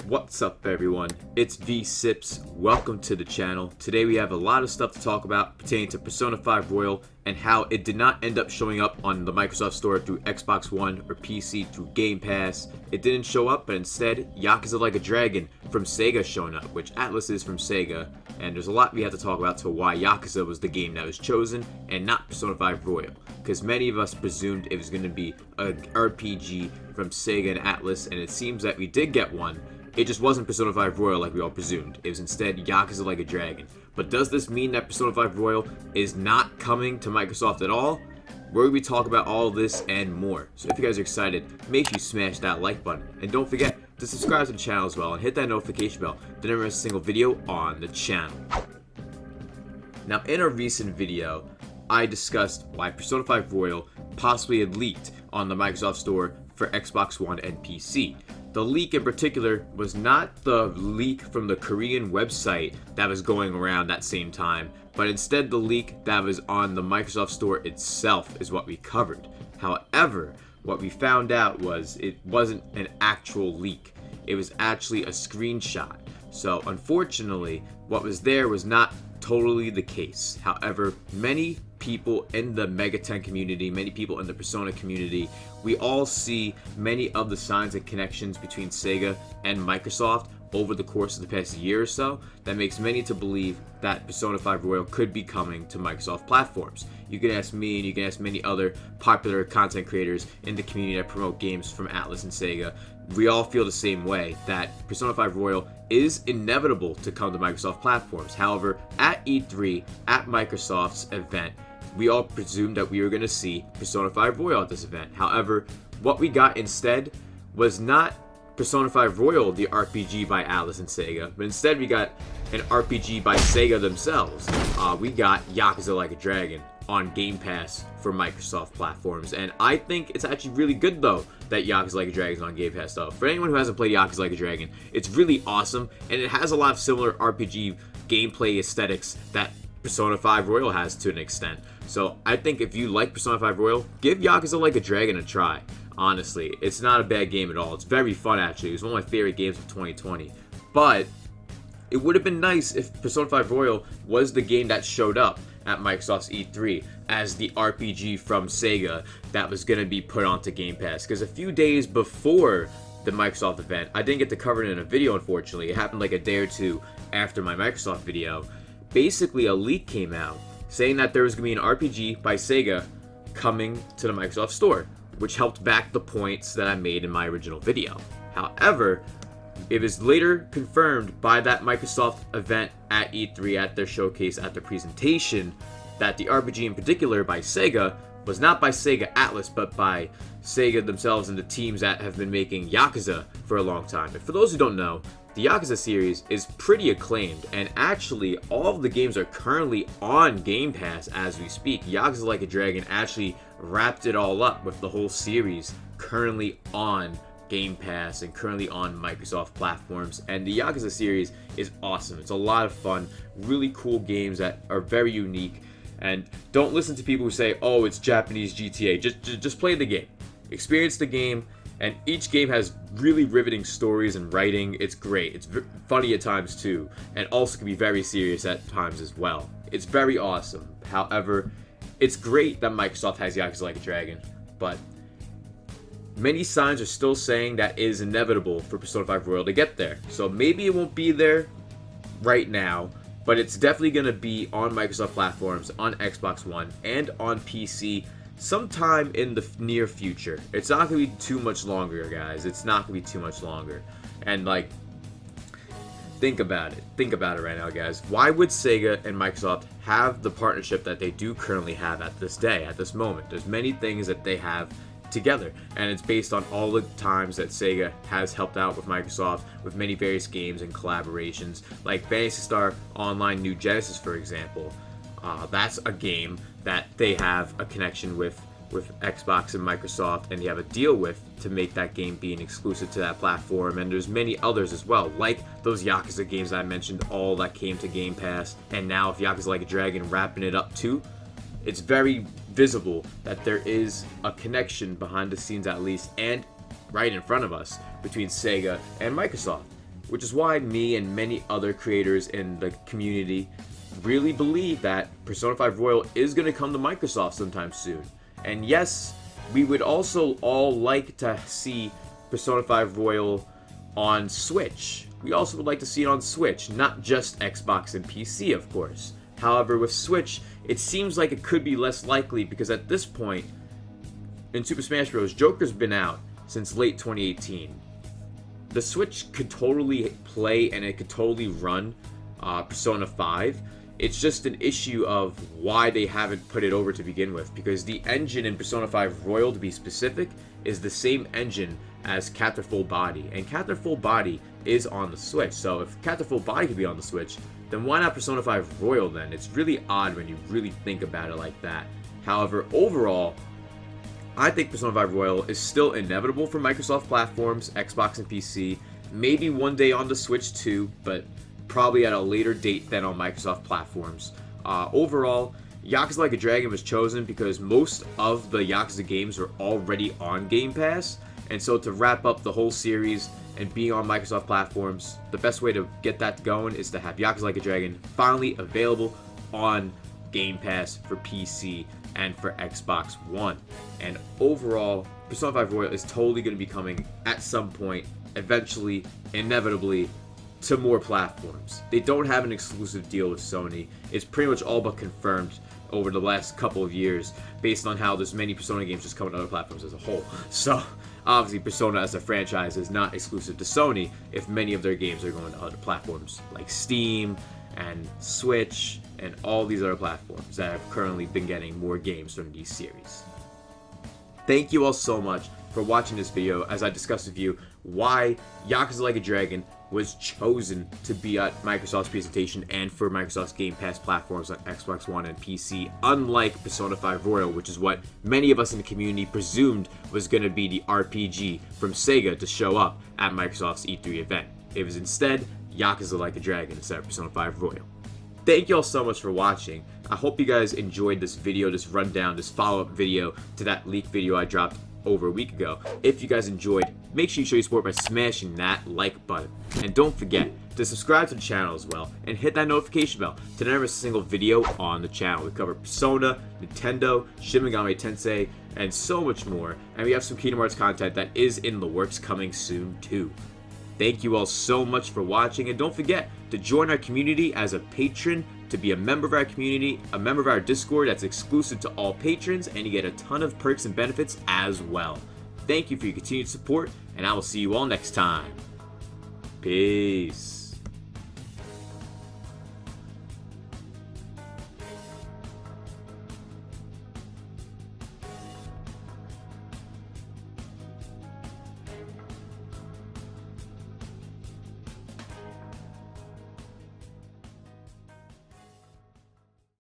What's up everyone, it's V-Sips, welcome to the channel. Today we have a lot of stuff to talk about pertaining to Persona 5 Royal and how it did not end up showing up on the Microsoft Store through Xbox One or PC through Game Pass. It didn't show up, but instead Yakuza Like a Dragon from Sega showing up, which Atlas is from Sega, and there's a lot we have to talk about to why Yakuza was the game that was chosen and not Persona 5 Royal, because many of us presumed it was going to be an RPG from Sega and Atlas, and it seems that we did get one. It just wasn't Persona 5 Royal like we all presumed. It was instead Yakuza Like a Dragon. But does this mean that Persona 5 Royal is not coming to Microsoft at all? We're going to talk about all this and more. So if you guys are excited, make sure you smash that like button. And don't forget to subscribe to the channel as well and hit that notification bell to never miss a single video on the channel. Now in a recent video, I discussed why Persona 5 Royal possibly had leaked on the Microsoft Store for Xbox One and PC. The leak in particular was not the leak from the Korean website that was going around that same time, but instead the leak that was on the Microsoft Store itself is what we covered. However, what we found out was it wasn't an actual leak. It was actually a screenshot. So unfortunately, what was there was not totally the case. However, many people in the Megaten community, many people in the Persona community, we all see many of the signs and connections between Sega and Microsoft over the course of the past year or so that makes many to believe that Persona 5 Royal could be coming to Microsoft platforms. You can ask me and you can ask many other popular content creators in the community that promote games from Atlas and Sega. We all feel the same way, that Persona 5 Royal is inevitable to come to Microsoft platforms. However, at E3, at Microsoft's event, we all presumed that we were going to see Persona 5 Royal at this event. However, what we got instead was not Persona 5 Royal, the RPG by Atlas and Sega, but instead we got an RPG by Sega themselves. We got Yakuza Like a Dragon on Game Pass for Microsoft platforms, and I think it's actually really good though that Yakuza Like a Dragon is on Game Pass though. For anyone who hasn't played Yakuza Like a Dragon, it's really awesome, and it has a lot of similar RPG gameplay aesthetics that Persona 5 Royal has to an extent. So I think if you like Persona 5 Royal, give Yakuza Like a Dragon a try. Honestly, it's not a bad game at all. It's very fun actually. It was one of my favorite games of 2020. But it would have been nice if Persona 5 Royal was the game that showed up at Microsoft's E3 as the RPG from Sega that was going to be put onto Game Pass. Because a few days before the Microsoft event, I didn't get to cover it in a video unfortunately. It happened like a day or two after my Microsoft video. Basically a leak came out saying that there was going to be an RPG by Sega coming to the Microsoft Store, which helped back the points that I made in my original video. However, it was later confirmed by that Microsoft event at E3, at their showcase, at their presentation, that the RPG in particular by Sega was not by Sega Atlas, but by Sega themselves and the teams that have been making Yakuza for a long time. And for those who don't know, the Yakuza series is pretty acclaimed, and actually all of the games are currently on Game Pass as we speak. Yakuza Like a Dragon actually wrapped it all up with the whole series currently on Game Pass and currently on Microsoft platforms, and the Yakuza series is awesome. It's a lot of fun, really cool games that are very unique, and don't listen to people who say, oh, it's Japanese GTA. Just play the game, experience the game, and each game has really riveting stories and writing. It's great. It's funny at times too, and also can be very serious at times as well. It's very awesome. However, it's great that Microsoft has Yakuza Like a Dragon, but many signs are still saying that it is inevitable for Persona 5 Royal to get there. So maybe it won't be there right now, but it's definitely going to be on Microsoft platforms, on Xbox One, and on PC sometime in the near future. It's not going to be too much longer, guys. It's not going to be too much longer. And like, think about it. Think about it right now, guys. Why would Sega and Microsoft have the partnership that they do currently have at this day, at this moment? There's many things that they have together, and it's based on all the times that Sega has helped out with Microsoft with many various games and collaborations, like Phantasy Star Online New Genesis, for example. That's a game that they have a connection with Xbox and Microsoft, and they have a deal with to make that game being exclusive to that platform. And there's many others as well, like those Yakuza games I mentioned, all that came to Game Pass, and now if Yakuza Like a Dragon wrapping it up too, it's very visible that there is a connection behind the scenes at least, and right in front of us, between Sega and Microsoft. which is why me and many other creators in the community really believe that Persona 5 Royal is going to come to Microsoft sometime soon. And yes, we would also all like to see Persona 5 Royal on Switch. We also would like to see it on Switch, not just Xbox and PC, of course. However, with Switch, it seems like it could be less likely because at this point, in Super Smash Bros., Joker's been out since late 2018. The Switch could totally play and it could totally run Persona 5. It's just an issue of why they haven't put it over to begin with, because the engine in Persona 5 Royal, to be specific, is the same engine as Capture Full Body, and Capture Full Body is on the Switch. So if Capture Full Body could be on the Switch, then why not Persona 5 Royal then? It's really odd when you really think about it like that. However, overall, I think Persona 5 Royal is still inevitable for Microsoft platforms, Xbox and PC, maybe one day on the Switch too, but probably at a later date than on Microsoft platforms. Overall, Yakuza Like a Dragon was chosen because most of the Yakuza games are already on Game Pass, and so to wrap up the whole series and being on Microsoft platforms, the best way to get that going is to have Yakuza Like a Dragon finally available on Game Pass for PC and for Xbox One. And overall, Persona 5 Royal is totally going to be coming at some point, eventually, inevitably, to more platforms. They don't have an exclusive deal with Sony. It's pretty much all but confirmed over the last couple of years based on how there's many Persona games just coming to other platforms as a whole. So obviously Persona as a franchise is not exclusive to Sony if many of their games are going to other platforms like Steam and Switch and all these other platforms that have currently been getting more games from these series. Thank you all so much for watching this video as I discussed with you why Yakuza Like a Dragon was chosen to be at Microsoft's presentation and for Microsoft's Game Pass platforms on Xbox One and PC, unlike Persona 5 Royal, which is what many of us in the community presumed was going to be the RPG from Sega to show up at Microsoft's E3 event. It was instead Yakuza Like a Dragon instead of Persona 5 Royal. Thank you all so much for watching. I hope you guys enjoyed this video, this rundown, this follow-up video to that leak video I dropped over a week ago. If you guys enjoyed, make sure you show your support by smashing that like button. And don't forget to subscribe to the channel as well and hit that notification bell to never miss a single video on the channel. We cover Persona, Nintendo, Shin Megami Tensei, and so much more. And we have some Kingdom Hearts content that is in the works coming soon too. Thank you all so much for watching, and don't forget to join our community as a patron, to be a member of our community, a member of our Discord that's exclusive to all patrons, and you get a ton of perks and benefits as well. Thank you for your continued support, and I will see you all next time. Peace.